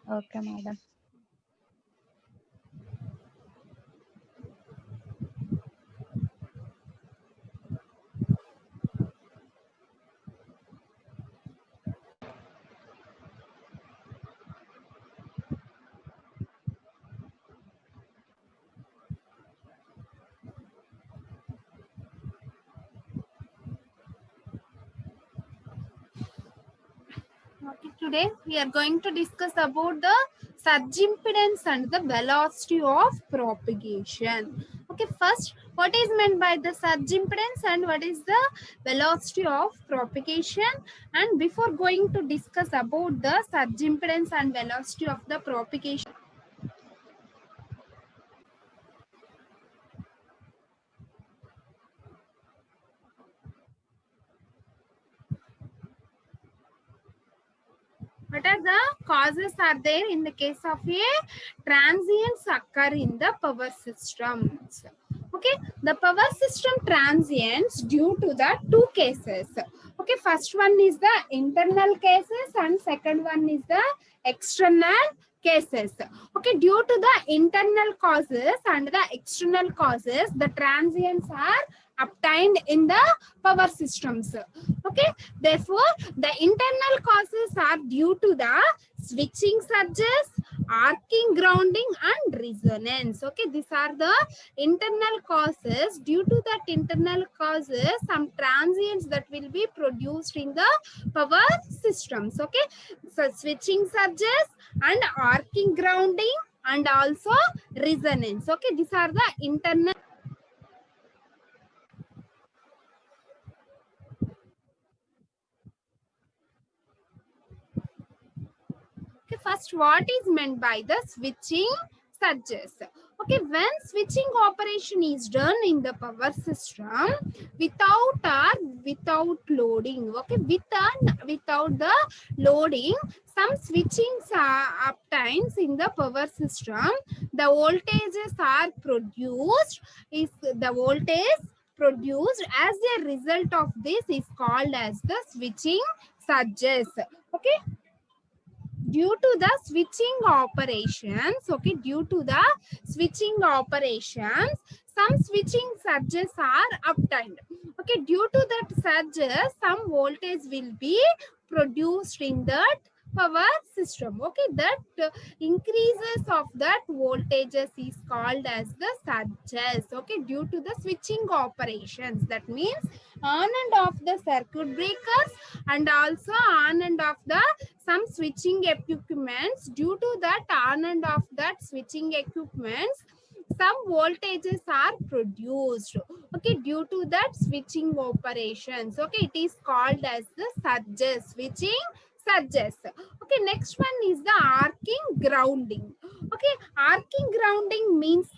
Okay, madam. Okay, today we are going to discuss about the surge impedance and the velocity of propagation. Okay, first, what is meant by the surge impedance and what is the velocity of propagation? And before going to discuss about the surge impedance and velocity of the propagation, what are the causes are there in the case of a transients occur in the power systems? Okay, the power system transients due to the two cases. Okay, first one is the internal cases and second one is the external cases. Okay, due to the internal causes and the external causes, the transients are obtained in the power systems. Okay, therefore the internal causes are due to the switching surges, arcing, grounding and resonance. Okay, these are the internal causes. Due to that internal causes, some transients that will be produced in the power systems. Okay, so switching surges and arcing, grounding and also resonance. Okay, these are the internal. Okay, first, what is meant by the switching surges? Okay, when switching operation is done in the power system without loading. Okay, without the loading, some switchings are obtained in the power system. The voltages are produced. Is the voltage produced as a result of this is called as the switching surges. Okay, due to the switching operations. Okay, due to the switching operations, some switching surges are obtained. Okay, due to that surges, some voltage will be produced in that power system. Okay, that increases of that voltages is called as the surges. Okay, due to the switching operations, that means on and off the circuit breakers and also on and off the some switching equipments. Due to that on and off that switching equipments, some voltages are produced. Okay, due to that switching operations. Okay, it is called as the surges, switching surges. Okay, next one is the arcing, grounding. Okay, arcing, grounding means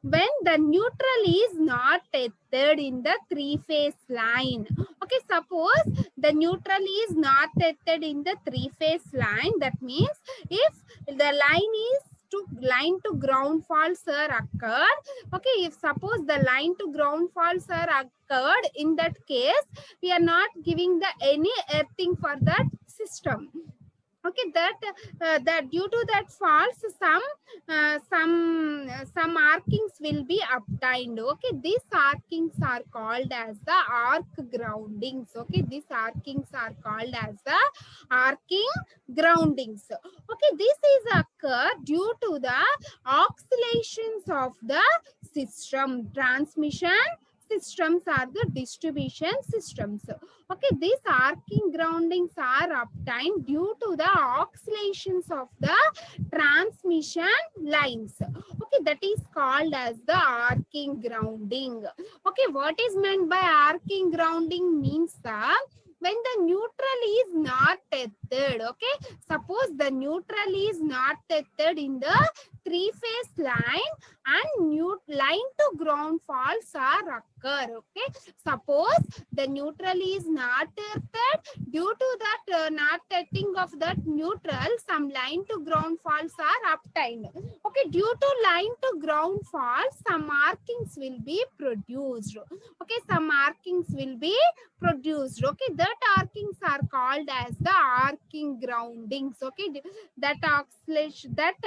when the neutral is not tethered in the three-phase line. Okay, suppose the neutral is not tethered in the three-phase line. That means if the line to ground faults are occurred. Okay, if suppose the line to ground faults are occurred, in that case we are not giving the any earthing for that system. Okay, that due to that faults, some markings will be obtained. Okay, these markings are called as the arc groundings. Okay, these markings are called as the arcing groundings. Okay, this is occur due to the oscillations of the system. Transmission systems are the distribution systems. Okay, these arcing groundings are obtained due to the oscillations of the transmission lines. Okay, that is called as the arcing grounding. Okay, what is meant by arcing grounding means when the neutral is not tethered. Okay, suppose the neutral is not tethered in the three-phase line and line to ground faults are occur. Okay, suppose the neutral is not tethered, due to that not tethering of that neutral, some line to ground faults are obtained. Okay, due to line to ground faults, some markings will be produced. Okay, some markings will be produced. Okay, that markings are called as the arcing groundings. Okay, that oscillation that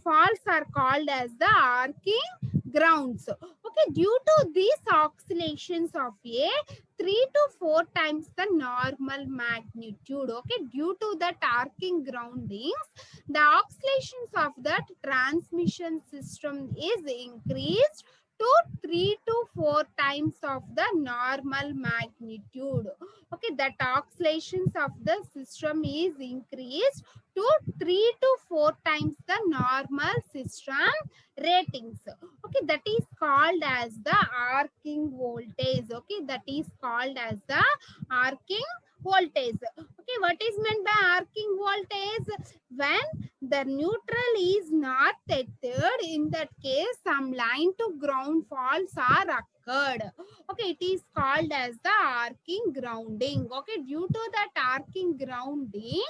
faults are called as the arcing grounds. Okay, due to these oscillations of a 3 to 4 times the normal magnitude. Okay, due to that arcing groundings, the oscillations of that transmission system is increased to 3 to 4 times of the normal magnitude. Okay, that oscillations of the system is increased to 3 to 4 times the normal system ratings. Okay, that is called as the arcing voltage. Okay, that is called as the arcing voltage. Okay, what is meant by arcing voltage? When the neutral is not tethered, in that case some line to ground faults are occurred. Okay, it is called as the arcing grounding. Okay, due to that arcing grounding,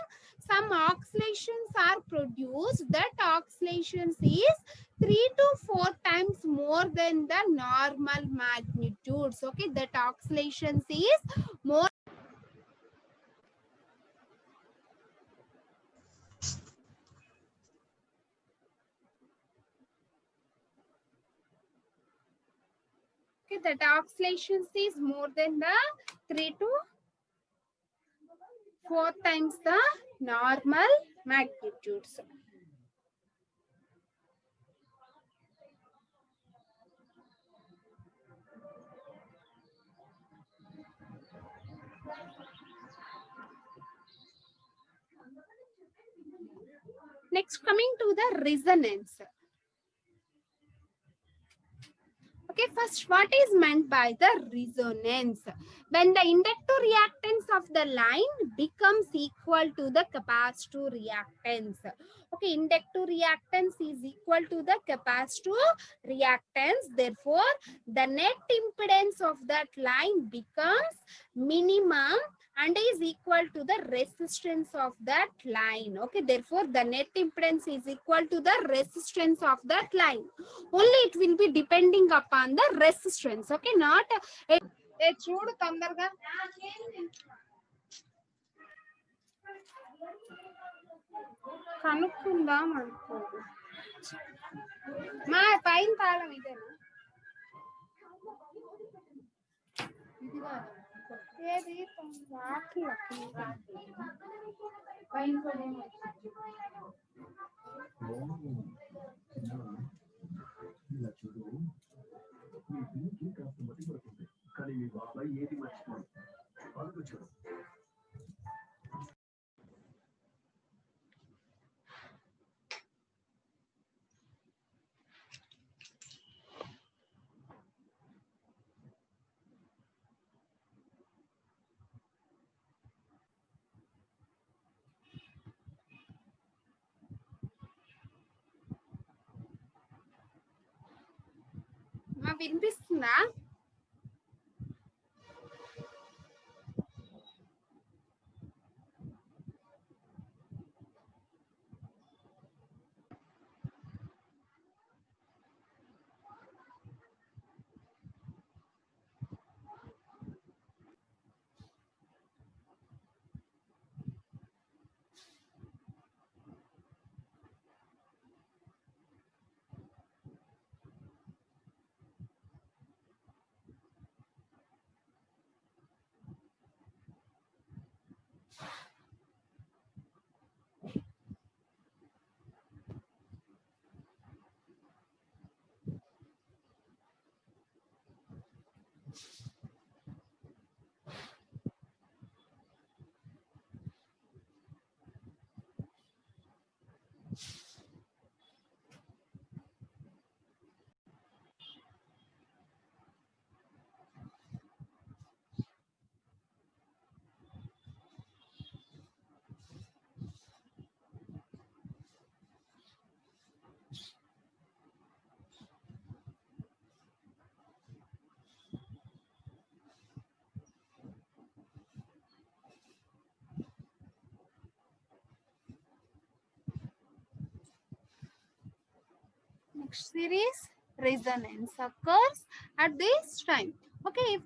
some oscillations are produced. That oscillations is 3 to 4 times more than the normal magnitudes. Okay, that oscillations is more. Okay, that oscillations is more than the 3 to 4 times the normal magnitudes. Next, coming to the resonance. Okay, first, what is meant by the resonance? When the inductor reactance of the line becomes equal to the capacitor reactance. Okay, inductor reactance is equal to the capacitor reactance. Therefore, the net impedance of that line becomes minimum and is equal to the resistance of that line. Okay, therefore, the net impedance is equal to the resistance of that line. Only it will be depending upon the resistance. Okay, not చూడు తొందరగా కనుక్కుందాం అనుకో మా పైన తాళం ఇదేనా ఏది వాకిల పైన ఇలా చూడు మీ పిల్లికి కాస్త మతి పడుతుంది కానీ మీ బాబాయ్ ఏది మర్చిపోయి పలుకు చూడు మా వినిపిస్తుందా Next series, resonance occurs at this time. Okay, if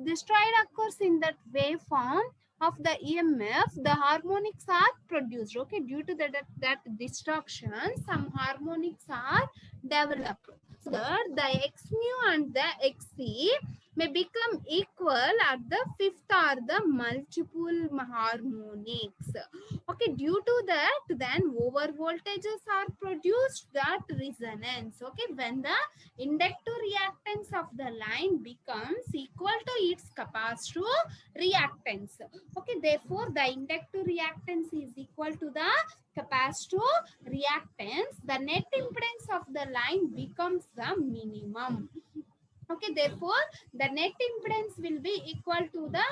destroyed occurs in that waveform of the EMF, the harmonics are produced. Okay, due to that destruction, some harmonics are developed. So that the x mu and the xc may become equal at the fifth or the multiple harmonics. Okay, due to that, then over voltages are produced, that resonance. Okay, when the inductive reactance of the line becomes equal to its capacitive reactance. Okay, therefore the inductive reactance is equal to the capacitive reactance. The net impedance of the line becomes the minimum. Okay, therefore the net impedance will be equal to the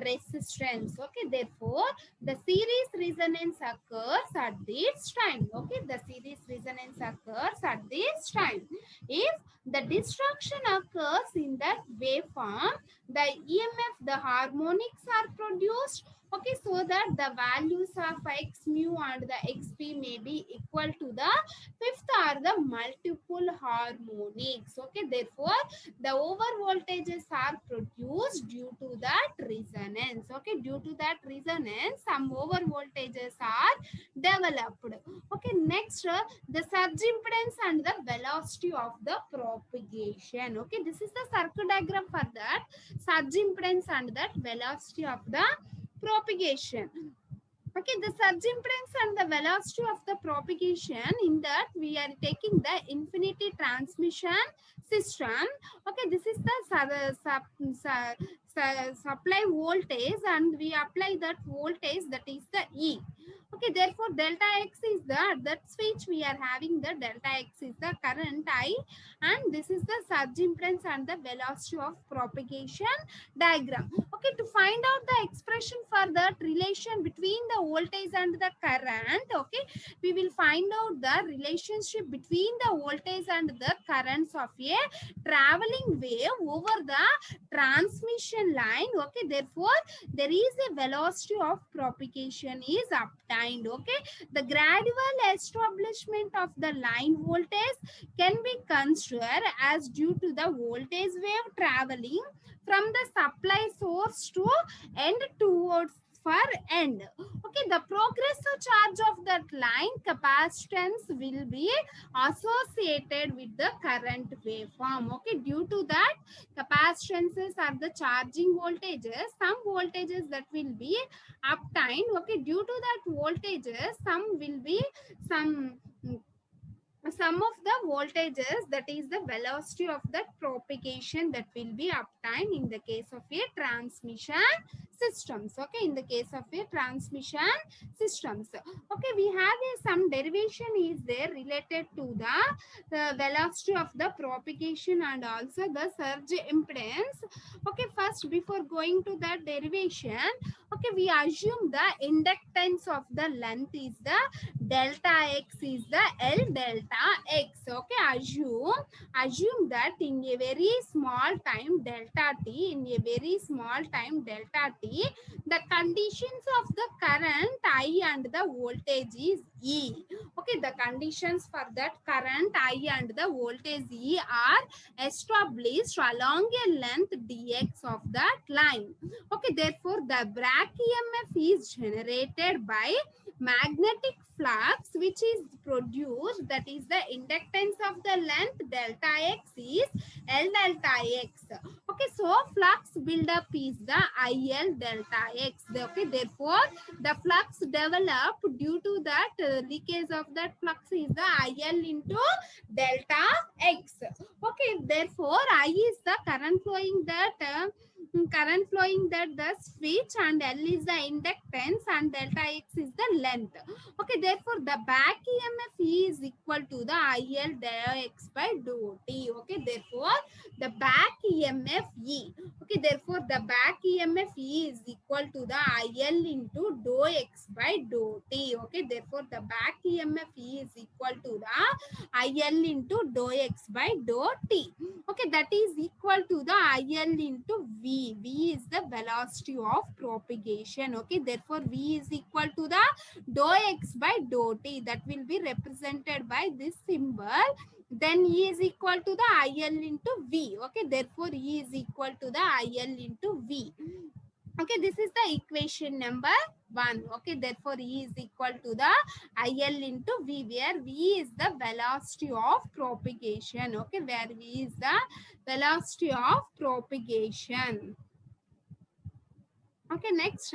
resistance. Okay, therefore the series resonance occurs at this time. Okay, the series resonance occurs at this time. If the destruction occurs in that waveform, the EMF, the harmonics are produced. Okay, so that the values of x mu and the xp may be equal to the fifth or the multiple harmonics. Okay, therefore the over voltages are produced due to that resonance. Okay, due to that resonance, some over voltages are developed. Okay, next the surge impedance and the velocity of the propagation. Okay, this is the circuit diagram for that surge impedance and that velocity of the propagation. Okay, the surge impedance and the velocity of the propagation, in that we are taking the infinity transmission system. Okay, this is the supply voltage, and we apply that voltage, that is the E. Okay, therefore delta x is that switch we are having, the delta x is the current I, and this is the surge impedance and the velocity of propagation diagram. Okay, to find out the expression for that relation between the voltage and the current, okay, we will find out the relationship between the voltage and the currents of a traveling wave over the transmission line. Okay, therefore there is a velocity of propagation is obtained. Okay, the gradual establishment of the line voltage can be considered as due to the voltage wave traveling from the supply source to end towards for end. Okay, the progressive charge of that line capacitance will be associated with the current waveform. Okay, due to that capacitances are the charging voltages, some voltages that will be obtained. Okay, due to that voltages, some will be some of the voltages, that is the velocity of the propagation, that will be obtained in the case of a transmission systems. Okay, in the case of a transmission systems. Okay, we have some derivation is there related to the velocity of the propagation and also the surge impedance. Okay, first before going to that derivation, okay, we assume the inductance of the length is the delta x is the L delta x. Okay, assume that in a very small time delta t, in a very small time delta t, the conditions of the current I and the voltage is E. Okay, the conditions for that current I and the voltage E are established along a length dx of that line. Okay, therefore the Bragg EMF is generated by magnetic flux which is produced, that is the inductance of the length delta x is L delta x. Okay, so flux buildup is the IL delta x. Okay, therefore the flux developed due to that leakage of that flux is the IL into delta x. Okay, therefore I is the current flowing that the switch, and L is the inductance, and delta x is the length. Okay, therefore the back EMF is equal to the IL dou x by dou t. Okay, therefore the back EMF E. Okay, therefore the back EMF E is equal to the IL into dou x by dou t. Okay, therefore the back EMF E is equal to the IL into dou x by dou t. Okay, that is equal to the IL into V. V is the velocity of propagation. Okay, therefore V is equal to the dou x by dou t, that will be represented by this symbol then E is equal to the IL into V. Okay, therefore E is equal to the IL into V. Okay, this is the equation number 1. Okay, therefore E is equal to the IL into V, where V is the velocity of propagation. Okay, where V is the velocity of propagation. Okay, next,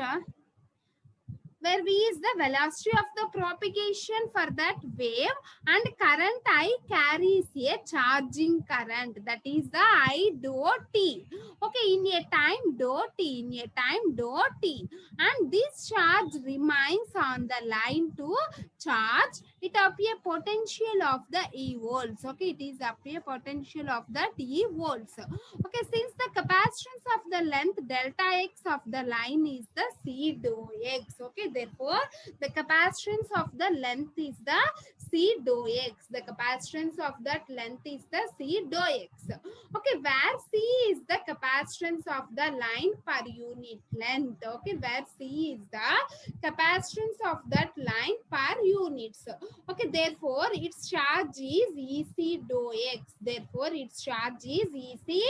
where V is the velocity of the propagation for that wave, and current I carries a charging current, that is the I dot T. Okay, in a time dot T, in a time dot T, and this charge remains on the line to charge. It up a potential of the E volts. Okay, it is up a potential of that E volts. Okay, since the capacitance of the length delta x of the line is the C dou x. Okay, therefore the capacitance of the length is the C dou x. The capacitance of that length is the C dou x. Okay, where C is the capacitance of the line per unit length. Okay, where C is the capacitance of that line per units. Okay, therefore its charge is EC dou x. Therefore its charge is EC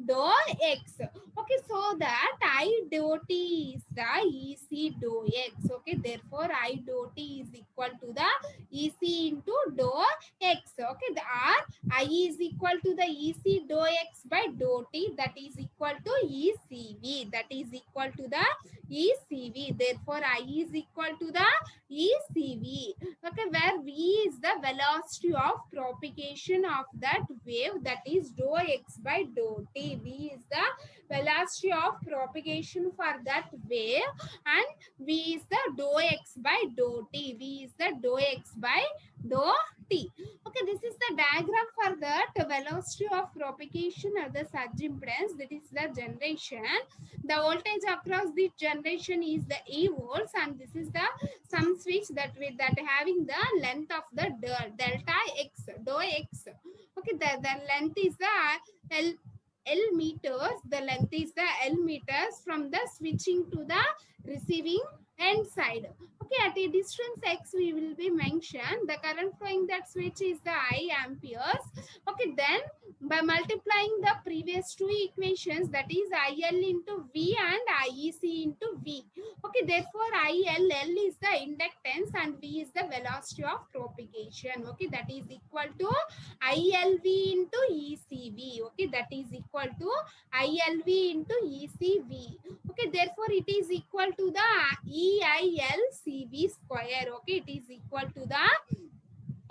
dou x. Okay, so that I dou t is the EC dou x. Okay, therefore I dou t is equal to the EC into dou x. Okay, the R I is equal to the EC dou x by dou t, that is equal to ECV. That is equal to the ECV. Therefore I is equal to the ECV. Okay, where V is the velocity of propagation of that wave, that is dou x by dou t. V is the velocity of propagation for that wave, and V is the dou x by dou t. V is the dou x by dou t. Okay, this is the diagram for that velocity of propagation of the surge impedance, that is the generation. The voltage across the generation is the E volts, and this is the some switch that with that having the length of the delta x, dou x. Okay, the length is the L meters. The length is the L meters from the switching to the receiving end side. Okay, at a distance x we will be mentioned. The current flowing that switch is the I amperes. Okay, then by multiplying the previous two equations, that is IL into V and IEC into V. Okay, therefore L is the inductance and V is the velocity of propagation. Okay, that is equal to ILV into ECV. Okay, that is equal to ILV into ECV. Okay, therefore it is equal to the EILCV square. Okay, it is equal to the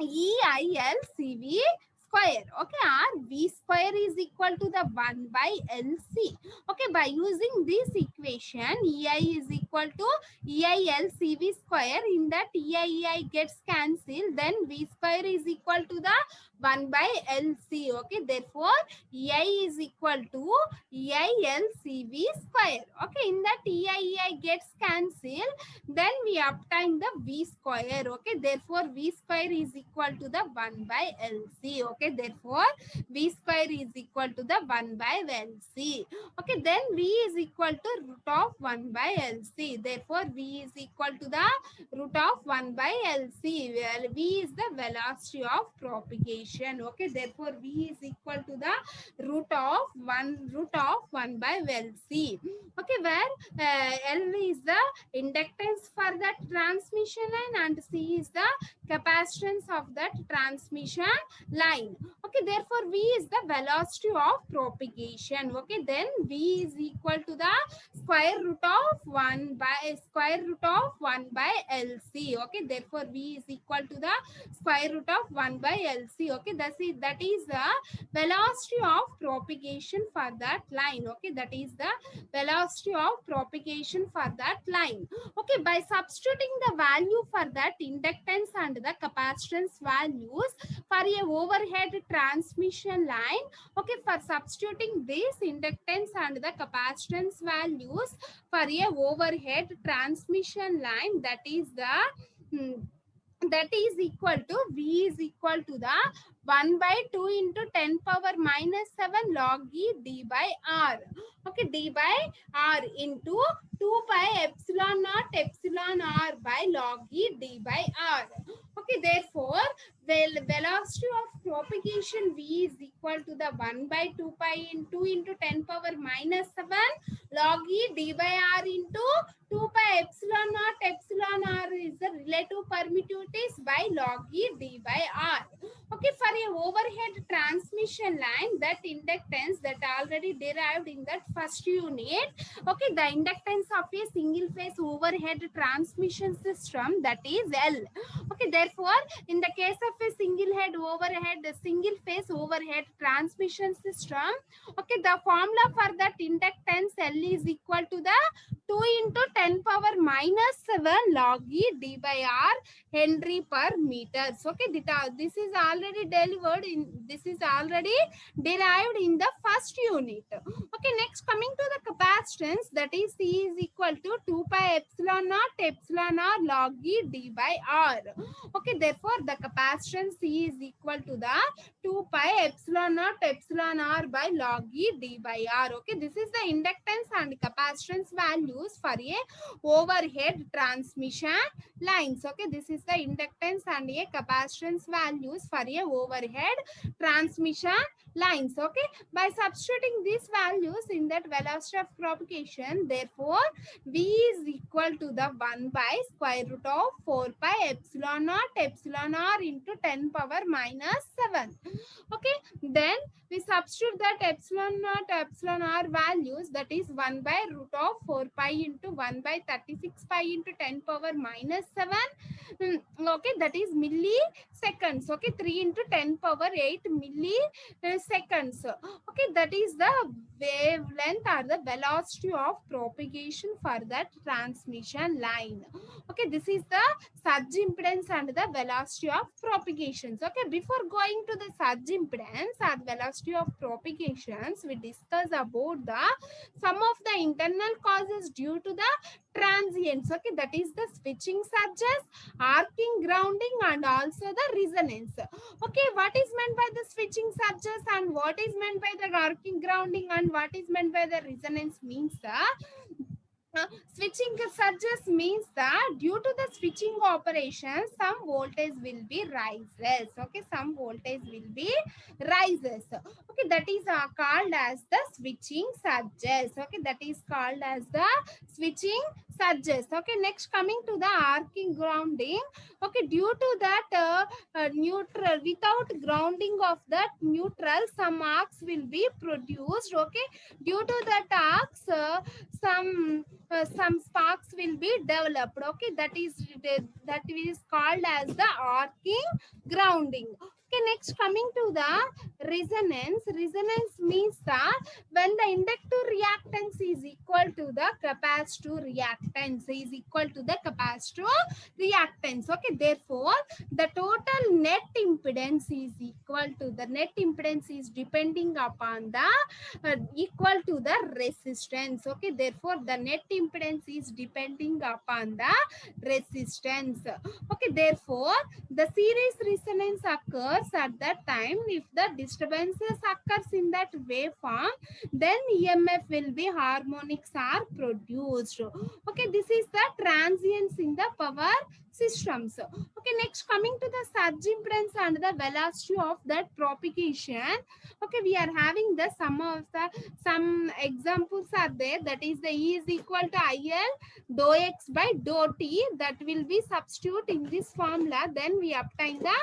EILCV square. Okay, or V square is equal to the 1 by LC. Okay, by using this equation, EI is equal to EILCV square. In that EI gets cancelled, then V square is equal to the 1 by LC. Okay, therefore EI is equal to EILCV square. Okay, in that EI gets cancelled, then we obtain the V square. Okay, therefore V square is equal to the 1 by LC. Okay, therefore V square is equal to the 1 by LC. Okay, then V is equal to root of 1 by LC. Therefore V is equal to the root of 1 by LC, where V is the velocity of propagation. Okay, therefore V is equal to the root of 1 by LC. Okay, where L is the inductance for that transmission line and C is the capacitance of that transmission line. Okay, therefore V is the velocity of propagation. Okay, then V is equal to the square root of 1 by LC. Okay, therefore V is equal to the square root of 1 by LC. Okay, that is the velocity of propagation for that line. Okay, that is the velocity of propagation for that line. Okay, by substituting the value for that inductance and the capacitance values for a overhead transmission line, okay, for substituting this inductance and the capacitance values for a overhead transmission line, that is equal to V is equal to the 1 by 2 into 10 power minus 7 log E d by R. Okay, d by R into 2 pi epsilon naught epsilon R by log E d by R. Okay, therefore velocity of propagation v is equal to the 1 by 2 pi into 10 power minus 7 log e d by r into 2 pi epsilon naught. Epsilon r is the relative permittivities by log e d by r. Okay, for a overhead transmission line, that inductance that already derived in that first unit. Okay, the inductance of a single phase overhead transmission system, that is L. Okay, therefore in the case of a single phase overhead transmission system, okay, the formula for that inductance L is equal to the 2 into 10 power minus 7 log e d by r Henry per meter. So, okay, this is already delivered in, this is already derived in the first unit. Okay, next coming to the capacitance, that is C is equal to 2 pi epsilon naught epsilon r log e d by r. Okay, therefore the capacitance C is equal to the 2 pi epsilon naught epsilon r by log e d by r. Okay, this is the inductance and capacitance values for a overhead transmission lines. Okay, this is the inductance and a capacitance values for a overhead transmission lines. Okay, by substituting these values in that velocity of propagation, therefore v is equal to the 1 by square root of 4 pi epsilon naught epsilon r into 10 power minus 7. Okay, then we substitute that epsilon naught epsilon r values, that is 1 by root of 4 pi into 1 by 36 pi into 10 power minus 7. Okay, that is milliseconds. Okay, 3 into 10 power 8 milliseconds. Okay, that is the wavelength or the velocity of propagation for that transmission line. Okay, this is the surge impedance and the velocity of propagations. Okay, before going to the surge impedance or velocity of propagations, we discuss about the some of the internal causes due to the transients. Okay, that is the switching surges, arcing, grounding, and also the resonance. Okay, what is meant by the switching surges and what is meant by the arcing, grounding, and what is meant by the resonance means switching surges means that due to the switching operation, some voltage will be rises. Okay, some voltage will be rises. Okay, that is called as the switching surges. Okay, that is called as the switching surges. Okay, next coming to the arcing, grounding. Okay, due to that neutral, without grounding of that neutral, some arcs will be produced. Okay, due to that arcs, some sparks will be developed. Okay, that is called as the arcing, grounding. Okay, next coming to the resonance. Resonance means that when the inductive reactance is equal to the capacitive reactance is equal to the capacitive reactance. Okay, therefore the total net impedance is equal to the net impedance is depending upon the equal to the resistance. Okay, therefore the net impedance is depending upon the resistance. Okay, therefore the series resonance occurs at that time if the disturbances occurs in that waveform, then EMF will be harmonics are produced. Okay, this is the transients in the power systems. Okay, next coming to the surge impedance and the velocity of that propagation. Okay, we are having the some examples are there, that is the E is equal to IL dou X by dou T, that will be substitute in this formula, then we obtain the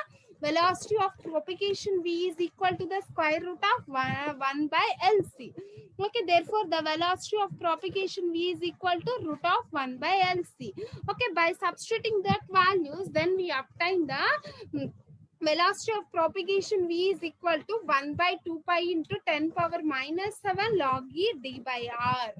velocity of propagation V is equal to the square root of 1 by LC. Okay, therefore the velocity of propagation V is equal to root of 1 by LC. Okay, by substituting that values, then we obtain the velocity of propagation V is equal to 1 by 2 pi into 10 power minus 7 log E d by R.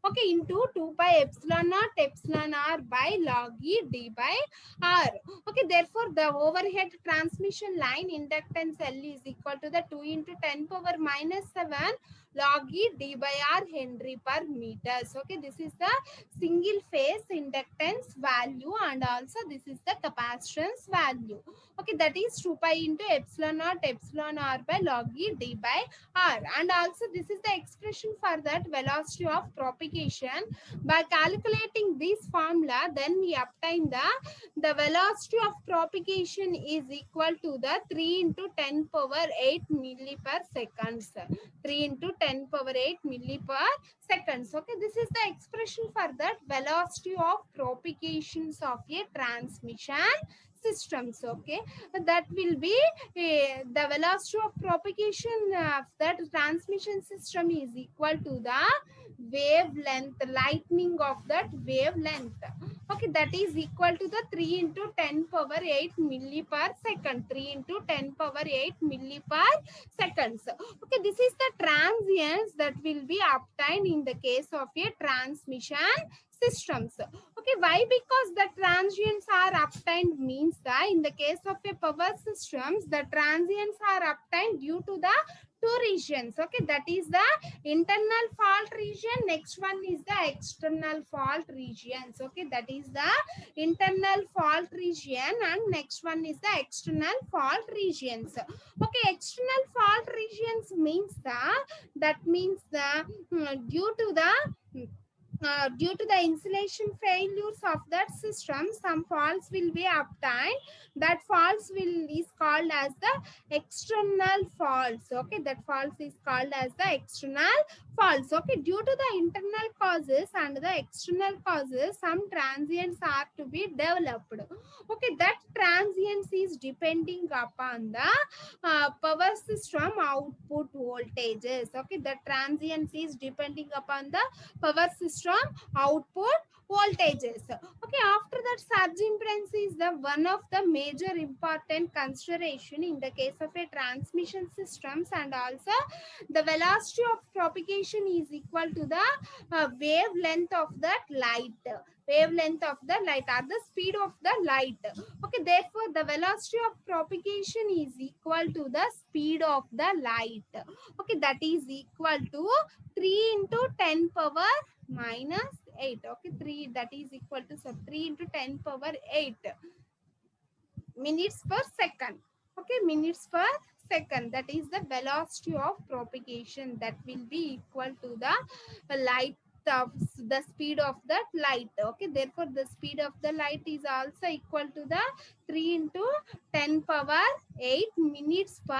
Okay, into 2 pi epsilon naught epsilon r by log E d by R. Okay, therefore the overhead transmission line inductance L is equal to the 2 into 10 power minus 7 log E d by R Henry per meters. Okay, this is the single phase inductance value, and also this is the capacitance value. Okay, that is 2 pi into epsilon naught epsilon r by log E d by R. And also this is the expression for that velocity of propagation. By calculating this formula, then we obtain the velocity of propagation is equal to the 3 into 10 power 8 milli per seconds. 3 into 10 power 8 milli per seconds. Okay, this is the expression for that velocity of propagations of a transmission systems. Okay, that will be the velocity of propagation of that transmission system is equal to the wavelength, lightning of that wavelength. Okay, that is equal to the 3 into 10 power 8 milli per second. 3 into 10 power 8 milli per seconds. Okay, this is the transients that will be obtained in the case of a transmission systems. Okay, why? Because the transients are obtained means that in the case of a power systems, the transients are obtained due to the two regions. Okay, that is the internal fault region, next one is the external fault regions. Okay, that is the internal fault region and next one is the external fault regions. Okay, external fault regions means that means due to the insulation failures of that system, some faults will be obtained. That faults is called as the external faults. Okay, that faults is called as the external faults. Okay, due to the internal causes and the external causes, some transients are to be developed. Okay, that transients is depending upon the power system output voltages. Okay, the transients is depending upon the power system output voltages. Okay, after that, surge impedance is the one of the major important consideration in the case of a transmission systems, and also the velocity of propagation is equal to the wavelength of that light. Wavelength of the light or the speed of the light. Okay, therefore the velocity of propagation is equal to the speed of the light. Okay, that is equal to 3 into 10 power minus 8. Okay, 3 that is equal to 3 into 10 power 8 minutes per second. Okay, minutes per second, that is the velocity of propagation, that will be equal to the light of the speed of that light. Okay, therefore the speed of the light is also equal to the 3 into 10 power 8 minutes per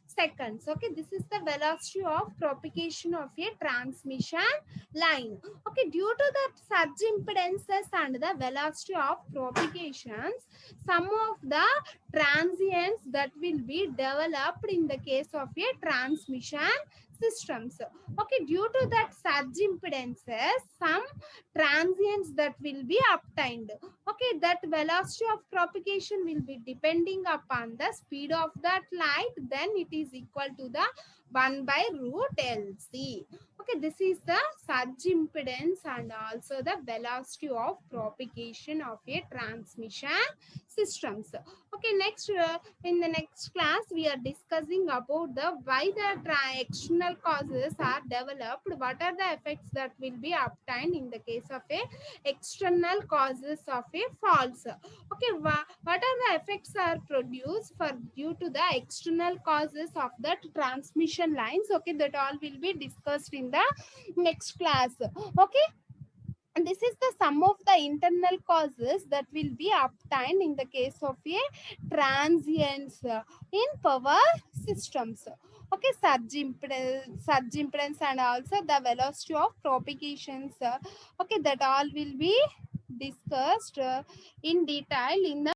seconds. Okay, this is the velocity of propagation of a transmission line. Okay, due to the surge impedances and the velocity of propagations, some of the transients that will be developed in the case of a transmission systems. Okay, due to that surge impedances, some transients that will be obtained. Okay, that velocity of propagation will be depending upon the speed of that light, then it is equal to the 1 by root LC. Okay, this is the surge impedance and also the velocity of propagation of a transmission systems. Okay, next in the next class we are discussing about the why the external causes are developed, what are the effects that will be obtained in the case of a external causes of a faults. Okay, what are the effects are produced for due to the external causes of that transmission lines. Okay, that all will be discussed in the next class. Okay, and this is the sum of the internal causes that will be obtained in the case of a transients in power systems. Okay, surge impedance and also the velocity of propagations. Okay, that all will be discussed in detail in the